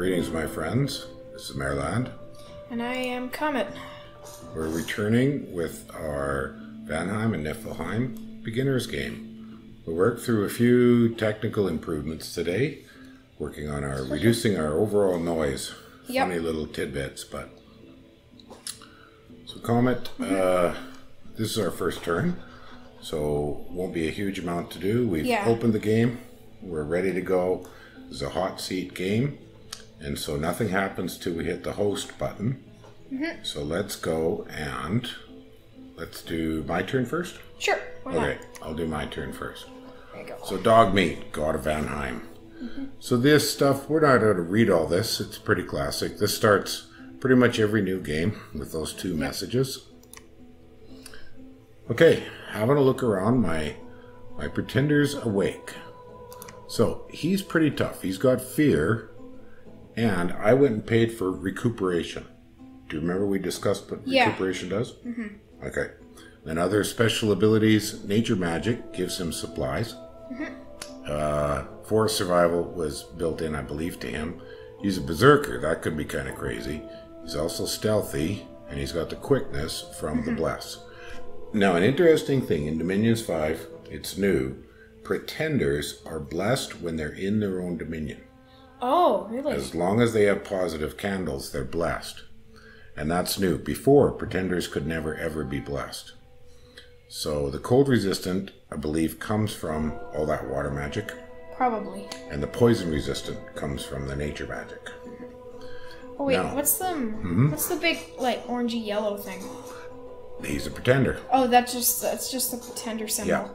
Greetings, my friends. This is Maerlande. And I am Comet. We're returning with our Vanheim and Niefelheim beginner's game. We worked through a few technical improvements today, working on our reducing our overall noise. Yep. Funny little tidbits, but so Comet. This is our first turn, so won't be a huge amount to do. We've opened the game. We're ready to go. It's a hot seat game, and so nothing happens till we hit the host button. So let's go, and let's do my turn first. Sure. Why not? I'll do my turn first. There you go. So dog meat, God of Vanheim. So this stuff, we're not going to read all this. It's pretty classic. This starts pretty much every new game with those two messages. Okay, having a look around, my pretender's awake. So he's pretty tough. He's got fear, and I went and paid for recuperation. Do you remember we discussed what recuperation does? Okay. Then other special abilities, nature magic gives him supplies. Forest survival was built in, I believe, to him. He's a berserker. That could be kind of crazy. He's also stealthy, and he's got the quickness from the bless. Now, an interesting thing in Dominions 5, it's new. Pretenders are blessed when they're in their own dominion. Oh, really? As long as they have positive candles, they're blessed. And that's new. Before, pretenders could never ever be blessed. So the cold resistant, I believe, comes from all that water magic. Probably. And the poison resistant comes from the nature magic. Oh wait, now, what's the big like orangey yellow thing? He's a pretender. Oh, that's just the pretender symbol. Yeah.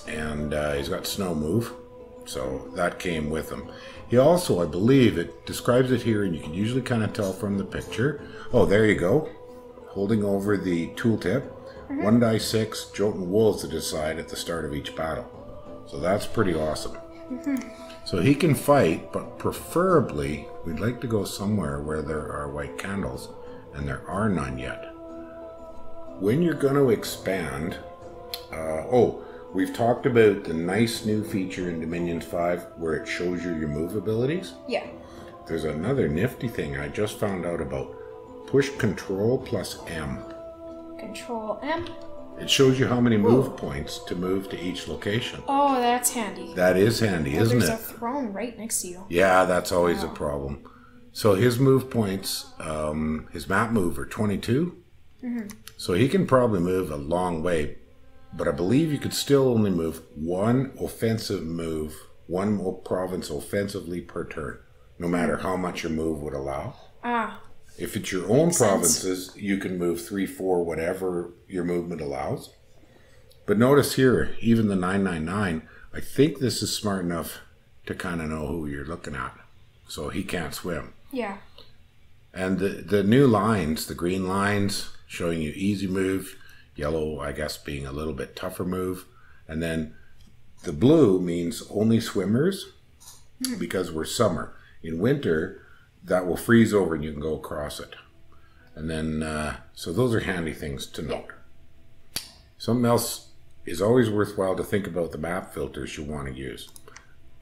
And he's got snow move, so that came with him. He also, I believe, it describes it here, and you can usually kind of tell from the picture. Oh, there you go. Holding over the tooltip. 1 die 6, Jotun wolves to decide at the start of each battle. So that's pretty awesome. So he can fight, but preferably, we'd like to go somewhere where there are white candles, and there are none yet. When you're going to expand, we've talked about the nice new feature in Dominions 5 where it shows you your move abilities. Yeah. There's another nifty thing I just found out about. Push Control plus M. Control M. It shows you how many move points to move to each location. Oh, that's handy. That is handy, isn't it? There's a throne right next to you. Yeah, that's always a problem. So his move points, his map move are 22. So he can probably move a long way. But I believe you could still only move one offensive move, one province offensively per turn, no matter how much your move would allow. If it's your own provinces, you can move 3, 4, whatever your movement allows. But notice here, even the 999, I think this is smart enough to kind of know who you're looking at. So he can't swim. Yeah. And the new lines, the green lines, showing you easy move. Yellow, I guess, being a little bit tougher move. And then the blue means only swimmers because we're summer. In winter, that will freeze over and you can go across it. And then, so those are handy things to note. Something else is always worthwhile to think about the map filters you want to use.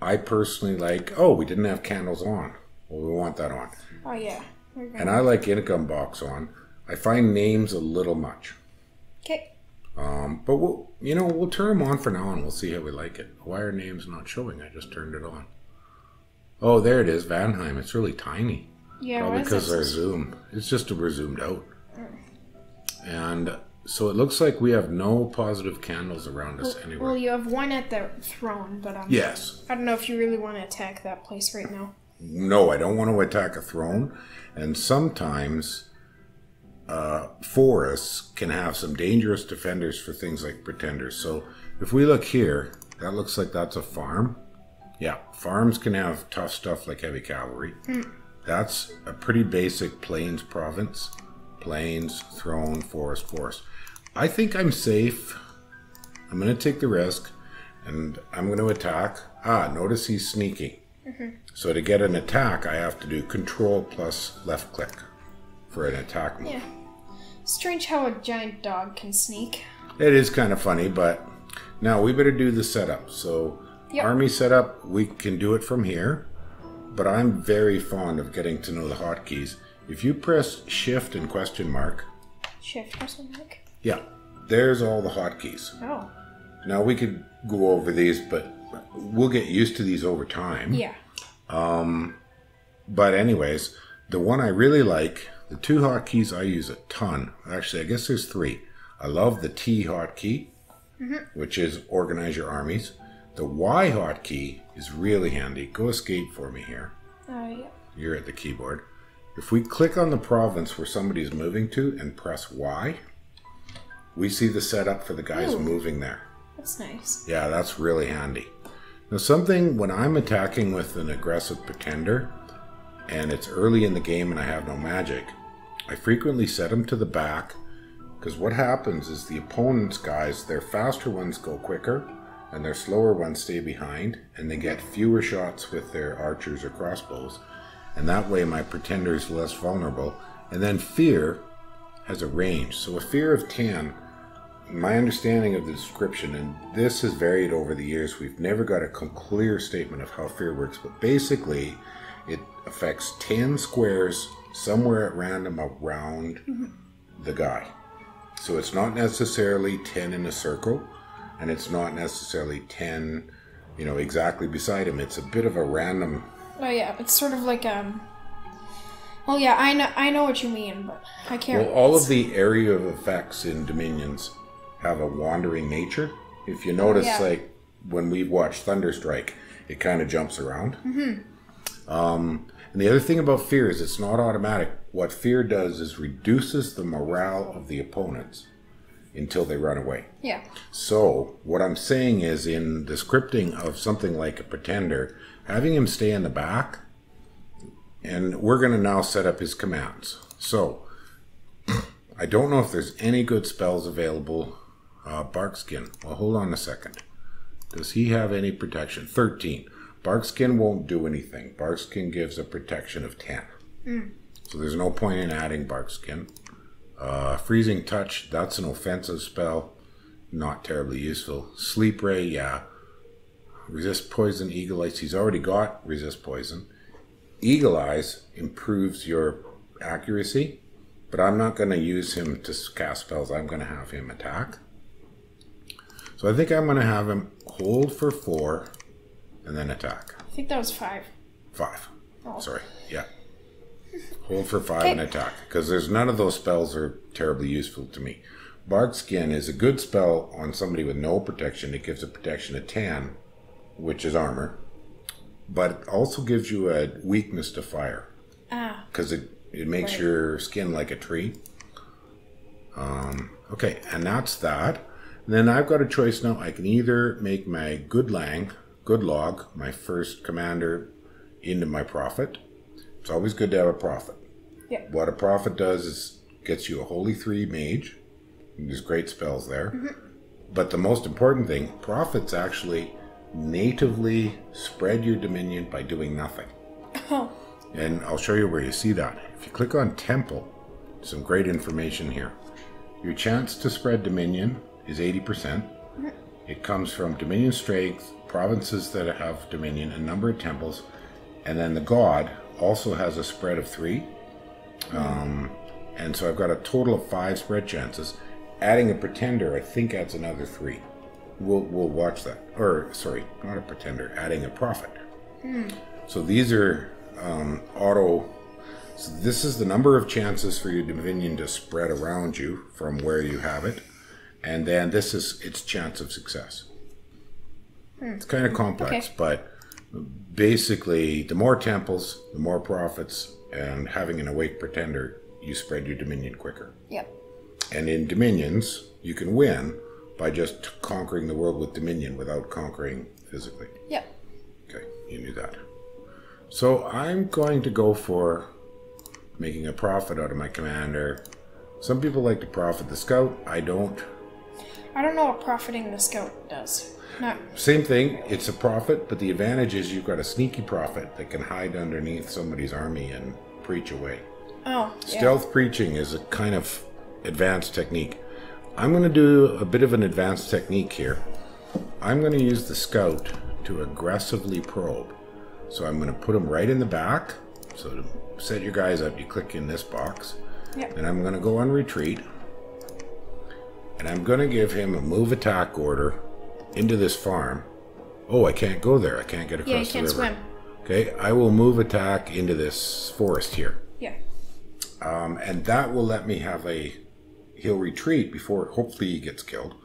I personally like, we didn't have candles on. Well, we want that on. Oh, yeah. And I like income box on. I find names a little much. Okay. But we'll turn them on for now and we'll see how we like it. Why are names not showing? I just turned it on. Oh, there it is, Vanheim. It's really tiny. Yeah, probably because our zoom. It's just we're zoomed out. And so it looks like we have no positive candles around us anywhere. Well, you have one at the throne, but yes. I don't know if you really want to attack that place right now. No, I don't want to attack a throne. And sometimes forests can have some dangerous defenders for things like pretenders. So if we look here, that looks like that's a farm. Yeah, farms can have tough stuff like heavy cavalry. That's a pretty basic plains province. Plains, throne, forest, forest. I think I'm safe. I'm going to take the risk, and I'm going to attack. Notice he's sneaking. So to get an attack, I have to do Control plus left click for an attack move. Yeah. Strange how a giant dog can sneak. It is kind of funny, but now we better do the setup. So army setup, we can do it from here. but I'm very fond of getting to know the hotkeys. If you press Shift and question mark, Shift question mark. yeah, there's all the hotkeys. Oh. Now we could go over these, but we'll get used to these over time. Yeah. But anyways, the one I really like, the two hotkeys I use a ton. Actually, I guess there's three. I love the T hotkey, which is organize your armies. The Y hotkey is really handy. Go escape for me here. Oh, yeah. You're at the keyboard. If we click on the province where somebody's moving to and press Y, we see the setup for the guys moving there. That's nice. Yeah, that's really handy. Now something, when I'm attacking with an aggressive pretender, and it's early in the game and I have no magic, I frequently set them to the back, because what happens is the opponent's guys, their faster ones go quicker, and their slower ones stay behind, and they get fewer shots with their archers or crossbows, and that way my pretender is less vulnerable. And then fear has a range, so a fear of 10, my understanding of the description, and this has varied over the years, we've never got a clear statement of how fear works, but basically it affects 10 squares somewhere at random around the guy. So it's not necessarily 10 in a circle, and it's not necessarily 10, exactly beside him. It's a bit of a random. Oh yeah, it's sort of like Well, yeah, I know what you mean, but I can't. Well, all of the area of effects in Dominions have a wandering nature. If you notice, like when we watch Thunderstrike, it kind of jumps around. And the other thing about fear is it's not automatic. What fear does is reduces the morale of the opponents until they run away. Yeah. So what I'm saying is, in the scripting of something like a pretender, having him stay in the back, and we're going to now set up his commands. So I don't know if there's any good spells available. Barkskin. Well, hold on a second. Does he have any protection? 13. Barkskin won't do anything. Barkskin gives a protection of 10. So there's no point in adding Barkskin. Freezing Touch, that's an offensive spell. Not terribly useful. Sleep Ray, yeah. Resist Poison, Eagle Eyes. He's already got Resist Poison. Eagle Eyes improves your accuracy, but I'm not going to use him to cast spells. I'm going to have him attack. So I think I'm going to have him hold for 4 and then attack. I think that was 5. 5. Oh. Sorry. Yeah. Hold for 5 and attack, because there's none of those spells are terribly useful to me. Barkskin is a good spell on somebody with no protection. It gives a protection of 10, which is armor, but it also gives you a weakness to fire. Because it makes your skin like a tree. Okay, and that's that. And then I've got a choice now. I can either make my Good Log, my first commander, into my prophet. It's always good to have a prophet. Yeah. What a prophet does is gets you a Holy 3 mage. There's great spells there. But the most important thing, prophets actually natively spread your dominion by doing nothing. Oh. And I'll show you where you see that. If you click on Temple, some great information here. Your chance to spread dominion is 80%. It comes from dominion strength, provinces that have dominion, a number of temples, and then the god also has a spread of 3. And so I've got a total of 5 spread chances. Adding a pretender, I think, adds another 3. We'll watch that. Or, sorry, not a pretender, adding a prophet. So these are auto. So this is the number of chances for your dominion to spread around you from where you have it. And then this is its chance of success. It's kind of complex, but basically the more temples, the more prophets, and having an awake pretender, you spread your dominion quicker. Yep. And in dominions, you can win by just conquering the world with dominion without conquering physically. Yep. Okay, you knew that. So I'm going to go for making a prophet out of my commander. Some people like to prophet the scout. I don't. I don't know what profiting the scout does. Not. Same thing, it's a prophet, but the advantage is you've got a sneaky prophet that can hide underneath somebody's army and preach away. Oh, yeah. Stealth preaching is a kind of advanced technique. I'm going to do a bit of an advanced technique here. I'm going to use the scout to aggressively probe. So I'm going to put him right in the back. So to set your guys up, you click in this box. Yep. And I'm going to go on retreat. And I'm going to give him a move attack order into this farm. Oh, I can't go there. I can't get across Yeah, you the can't river. swim. Okay, I will move attack into this forest here. Yeah. And that will let me have he'll retreat before, hopefully he gets killed.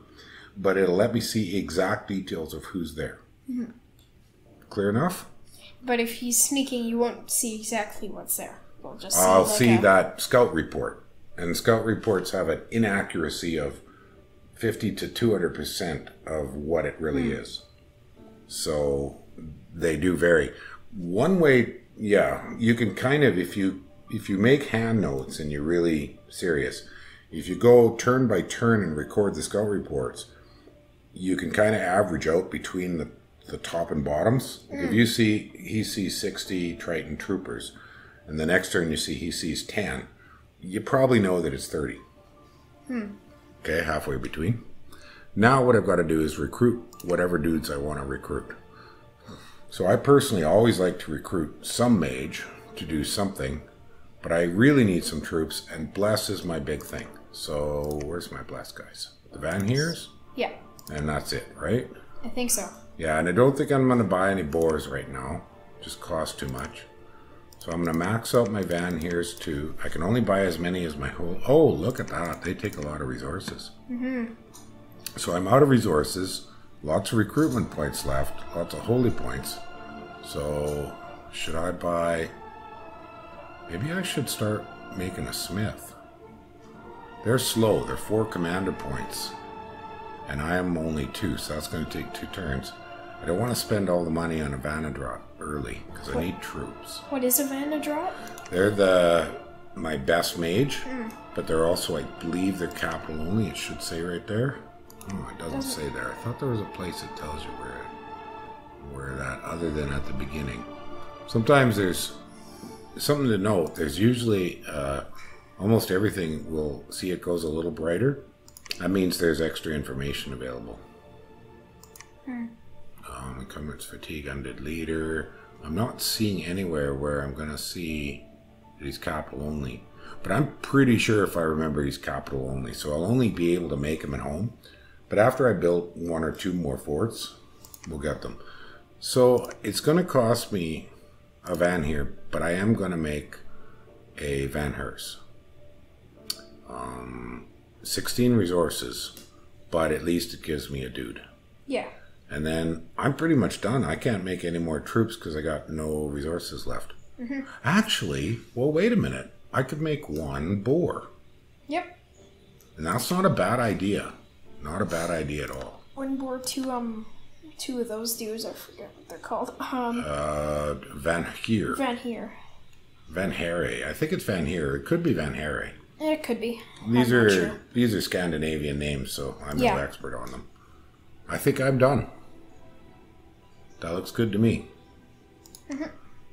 But it'll let me see exact details of who's there. Mm-hmm. Clear enough? But if he's sneaking, you won't see exactly what's there. We'll just see I'll like see that scout report. And scout reports have an inaccuracy of 50 to 200% of what it really is. So they do vary. One way, yeah, you can kind of, if you make hand notes and you're really serious, if you go turn by turn and record the scout reports, you can kind of average out between the top and bottoms. Like if he sees 60 Triton troopers, and the next turn he sees 10, you probably know that it's 30. Okay, halfway between. Now what I've got to do is recruit whatever dudes I want to recruit. So I personally always like to recruit some mage to do something, but I really need some troops, and bless is my big thing. So where's my bless guys? The Vanheers? Yeah. And that's it, right? I think so. Yeah, and I don't think I'm going to buy any boars right now. Just cost too much. So I'm going to max out my Vanheers to... I can only buy as many as my whole... Oh, look at that. They take a lot of resources. So I'm out of resources. Lots of recruitment points left. Lots of holy points. So should I buy... Maybe I should start making a smith. They're slow. They're 4 commander points. And I am only 2, so that's going to take 2 turns. I don't want to spend all the money on a Vanadrot early, because I need troops. What is a Vanadrot? They're my best mage, but they're also, I believe, they're capital only. It should say right there. Oh, it doesn't say there. I thought there was a place that tells you where that, other than at the beginning. Sometimes there's something to note. There's usually almost everything will see it goes a little brighter. That means there's extra information available. Encumbrance, fatigue, undead leader. I'm not seeing anywhere where I'm going to see that he's capital only. But I'm pretty sure if I remember he's capital only. So I'll only be able to make him at home. But after I build 1 or 2 more forts, we'll get them. So it's going to cost me a Vanheer, but I am going to make a Vanhurst. 16 resources, but at least it gives me a dude. Yeah. And then I'm pretty much done. I can't make any more troops because I got no resources left. Actually, well, wait a minute. I could make 1 boar. Yep. And that's not a bad idea. Not a bad idea at all. 1 boar, 2 of those dudes, I forget what they're called. Vanheer. Vanhere. I think it's Vanheer. It could be Vanhere. It could be. These are Scandinavian names, so I'm no expert on them. I think I'm done. That looks good to me.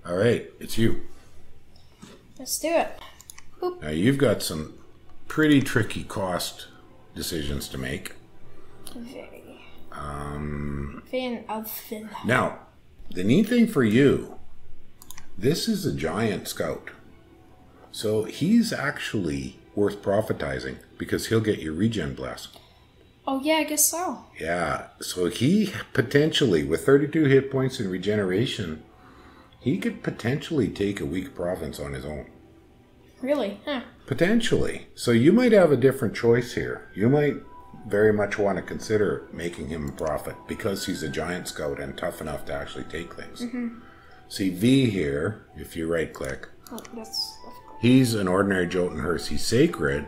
All right, it's you. Let's do it. Boop. Now you've got some pretty tricky cost decisions to make. Very. Now, the neat thing for you, this is a giant scout. So he's actually worth prophetizing because he'll get your regen blast. Oh yeah, I guess so. Yeah, so he potentially, with 32 hit points and regeneration, he could potentially take a weak province on his own. Really? Huh. Potentially. So you might have a different choice here. You might very much want to consider making him a prophet because he's a giant scout and tough enough to actually take things. See V here, if you right click, he's an ordinary Jotunhearst. He's sacred,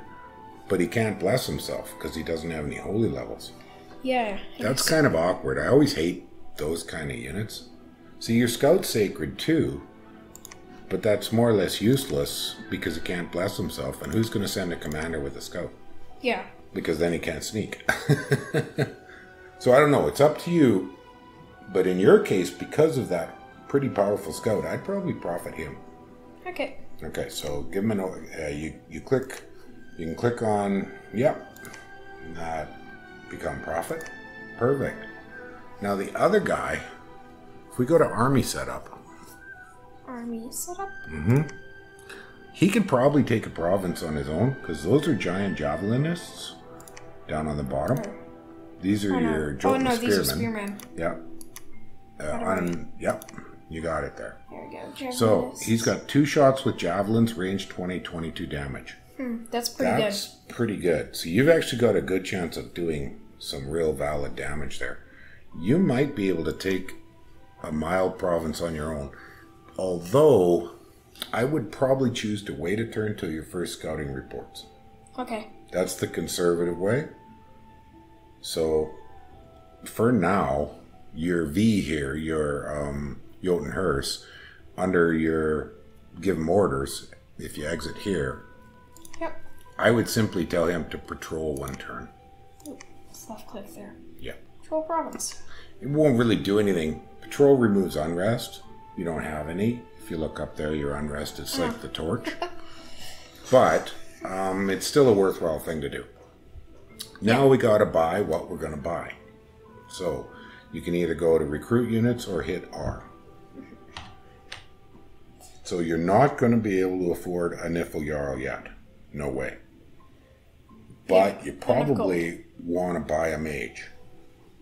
but he can't bless himself because he doesn't have any holy levels. Yeah. That's kind of awkward. I always hate those kind of units. See, your scout's sacred too, but that's more or less useless because he can't bless himself. And who's going to send a commander with a scout? Yeah. Because then he can't sneak. So I don't know. It's up to you. But in your case, because of that pretty powerful scout, I'd probably prophet him. Okay. Okay, so give him an... you click... You can click on... Yep. That. Become prophet. Perfect. Now the other guy... If we go to army setup... army setup. Mm-hmm. He could probably take a province on his own, because those are giant javelinists down on the bottom. These are your Jotun spearmen. These are spearmen. Yep. Yep. You got it there. There we go. Javelinists. So he's got 2 shots with javelins, range 20, 22 damage. That's pretty good. That's pretty good. So you've actually got a good chance of doing some real valid damage there. You might be able to take a mild province on your own. Although, I would probably choose to wait a turn till your first scouting reports. Okay. That's the conservative way. So, for now, your V here, your Jotun Hearse, under your give him orders, if you exit here, yep. I would simply tell him to patrol 1 turn. Ooh, left click there. Yeah. Patrol province. It won't really do anything. Patrol removes unrest. You don't have any. If you look up there, your unrest is like the torch. But it's still a worthwhile thing to do. Now we got to buy what we're going to buy. So you can either go to recruit units or hit R. So you're not going to be able to afford a Niffle Jarl yet. No way. But you probably want to buy a mage.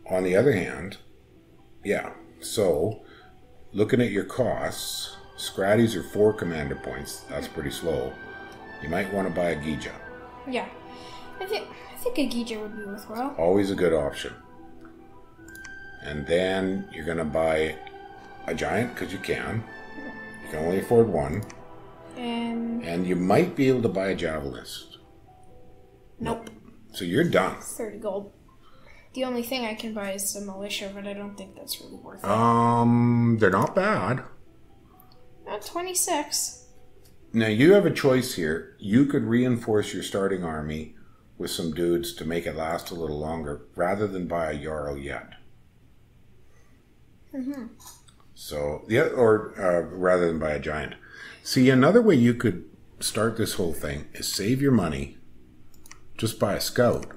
On the other hand, yeah, so looking at your costs, Scratties are 4 commander points. That's pretty slow. You might want to buy a Gija. Yeah. I think a Gija would be worthwhile. Always a good option. And then you're going to buy a giant because you can. You can only afford 1. And you might be able to buy a javelinist. Nope. So you're done. 30 gold. The only thing I can buy is a militia, but I don't think that's really worth it. They're not bad. 26. Now you have a choice here. You could reinforce your starting army with some dudes to make it last a little longer, rather than buy a Jarl yet. Mm-hmm. So rather than buy a giant. See, another way you could start this whole thing is save your money. Just buy a scout.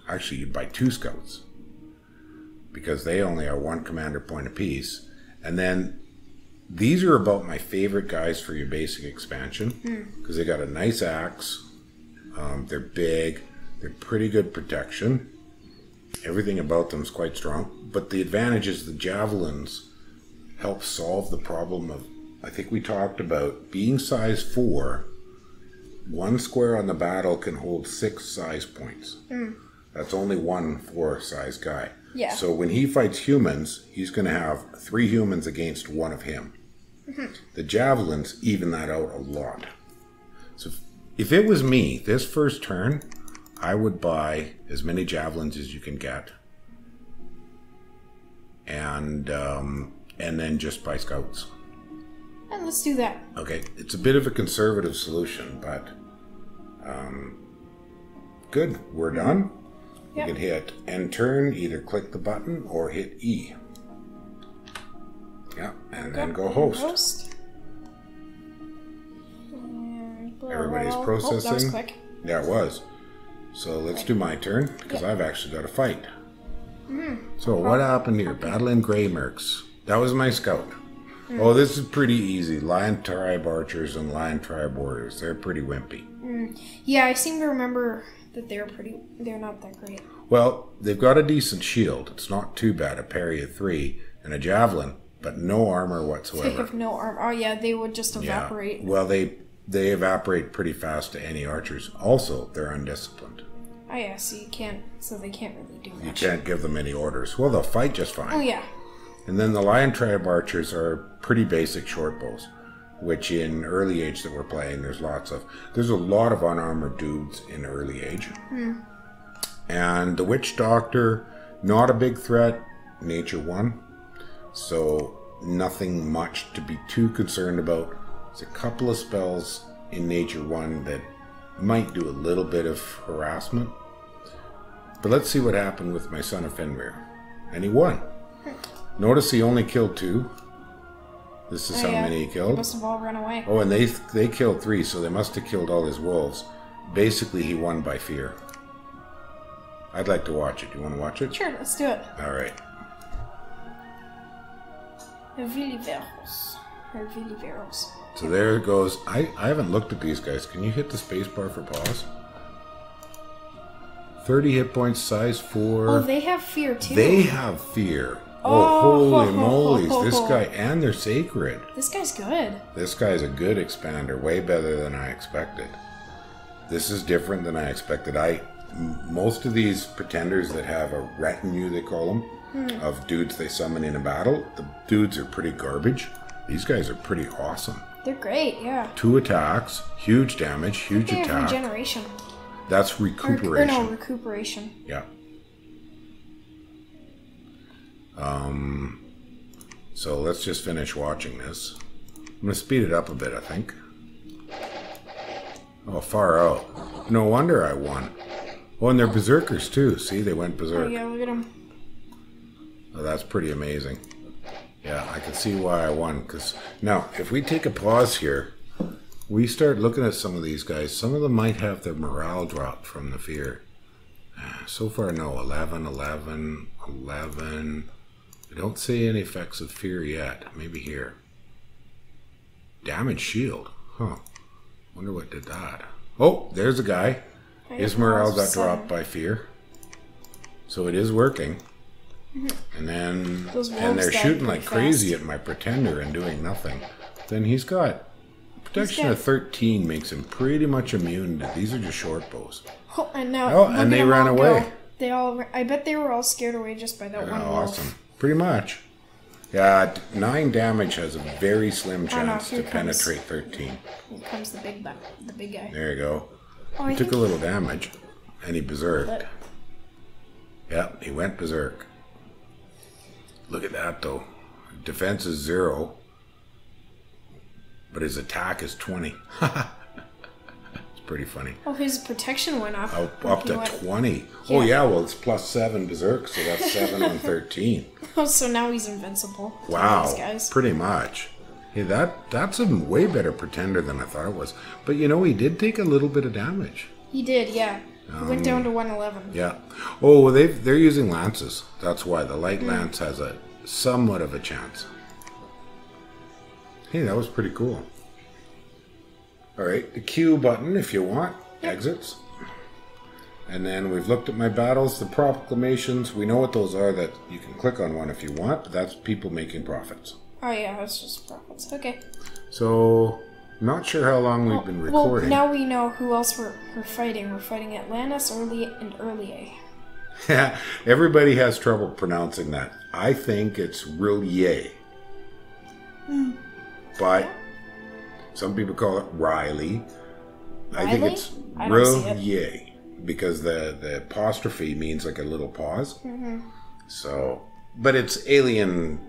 Actually, you'd buy 2 scouts, because they only are 1 commander point apiece. And then these are about my favorite guys for your basic expansion, because they got a nice axe. They're big. They're pretty good protection. Everything about them is quite strong. But the advantage is the javelins help solve the problem of, I think we talked about, being size 4. 1 square on the battle can hold 6 size points. That's only 1 4-size guy. Yeah. So when he fights humans, he's going to have 3 humans against 1 of him. The javelins even that out a lot. So if it was me, this first turn, I would buy as many javelins as you can get. And then just buy scouts. And let's do that. Okay, it's a bit of a conservative solution, but good. We're done. Yep. You can hit end turn, either click the button or hit E. Yeah, and then go host. Everybody's processing. That was quick. Yeah, it was. So let's do my turn, because I've actually got to fight. So what happened here? Battle in Grey Mercs. That was my scout. Oh, this is pretty easy. Lion Tribe Archers and Lion Tribe Warriors. They're pretty wimpy. Yeah, I seem to remember that they're not that great. Well, they've got a decent shield. It's not too bad. A parry of 3 and a javelin, but no armor whatsoever. They have no armor. Oh yeah, they would just evaporate. Yeah. Well, they evaporate pretty fast to any archers. Also, they're undisciplined. Oh yeah, so they can't really do much. You can't give them any orders. Well, they'll fight just fine. Oh yeah. And then the Lion Tribe Archers are pretty basic short bows, which in early age that we're playing, there's a lot of unarmored dudes in early age. And the Witch Doctor, not a big threat, nature 1. So nothing much to be too concerned about. There's a couple of spells in nature 1 that might do a little bit of harassment. But let's see what happened with my Son of Fenrir. And he won. Notice he only killed 2. This is how many he killed. They must have all run away. Oh, and they killed 3, so they must have killed all his wolves. Basically, he won by fear. I'd like to watch it. You want to watch it? Sure, let's do it. All right. Viliveros. Or Viliveros. So there it goes. I haven't looked at these guys. Can you hit the space bar for pause? 30 hit points, size 4. Oh, they have fear too. They have fear. Oh, Holy moly. This guy, and they're sacred. This guy's good. This guy's a good expander. Way better than I expected. This is different than I expected. Most of these pretenders that have a retinue, they call them, of dudes they summon in a battle, the dudes are pretty garbage. These guys are pretty awesome. They're great, yeah. 2 attacks, huge damage, huge They attack. have regeneration. That's recuperation. Or no, recuperation. Yeah. So let's just finish watching this. I'm going to speed it up a bit, I think. Oh, far out. No wonder I won. Oh, and they're berserkers too. See, they went Oh berserk. yeah, look at him. Oh, that's pretty amazing. Yeah, I can see why I won. Because now, if we take a pause here, we start looking at some of these guys. Some of them might have their morale dropped from the fear. So far, no. 11, 11, 11. I don't see any effects of fear yet. Maybe here. Damage shield. Huh. Wonder what did that. Oh, there's a guy. His morale got dropped by fear. So it is working. And then they're shooting like crazy at my pretender and doing nothing. Then he's got protection of 13 makes him pretty much immune to these are just short bows. Oh, and now and they ran away. I bet they were all scared away just by that one wolf. Awesome. Pretty much. Yeah, 9 damage has a very slim chance to penetrate 13. Here comes the big guy. There you go. Oh, He took a little damage, and he berserked. Yep, he went berserk. Look at that, though. Defense is 0, but his attack is 20. It's pretty funny. Oh, his protection went up. Up to 20. Yeah. Oh, yeah, well, it's +7 berserk, so that's 7 on 13. Oh, so now he's invincible. Wow, These guys. Pretty much. Hey, that's a way better pretender than I thought it was. But you know, he did take a little bit of damage. He did, yeah. He went down to 111. Yeah. Oh, they're using lances. That's why the light lance has a somewhat of a chance. Hey, that was pretty cool. All right, the Q button, if you want, exits. And then we've looked at my battles, the proclamations. We know what those are, that you can click on one if you want, but that's people making profits. Oh yeah, that's just profits. Okay. So, not sure how long we've been recording. Well, now we know who else we're fighting. We're fighting Atlantis, and Earlier. Yeah, everybody has trouble pronouncing that. I think it's Rillier. But some people call it Riley. I think it's Rillier. Because the apostrophe means like a little pause. So, but it's alien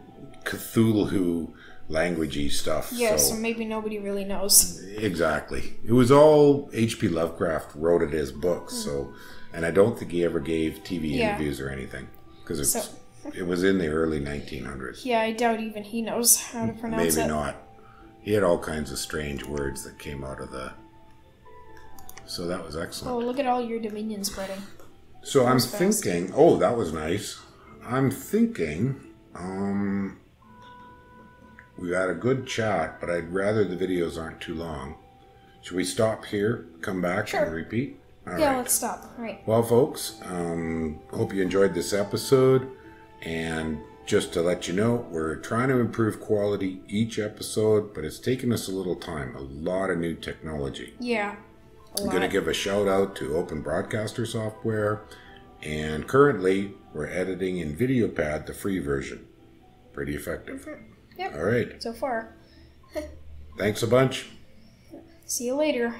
Cthulhu languagey stuff. Yeah, so maybe nobody really knows. Exactly. It was all H.P. Lovecraft wrote in his books. So, and I don't think he ever gave TV interviews or anything because it was in the early 1900s. Yeah, I doubt even he knows how to pronounce it. Maybe not. He had all kinds of strange words that came out of the. So that was excellent. Oh, look at all your dominion spreading. So I'm thinking, oh, that was nice. I'm thinking, we had a good chat, but I'd rather the videos aren't too long. Should we stop here, come back, and repeat? All right. Let's stop. All right. Well, folks, hope you enjoyed this episode. And just to let you know, we're trying to improve quality each episode, but it's taken us a little time, a lot of new technology. Yeah. I'm going to give a shout out to Open Broadcaster software, and currently we're editing in VideoPad, the free version. Pretty effective. Yep. All right. So far. Thanks a bunch. See you later.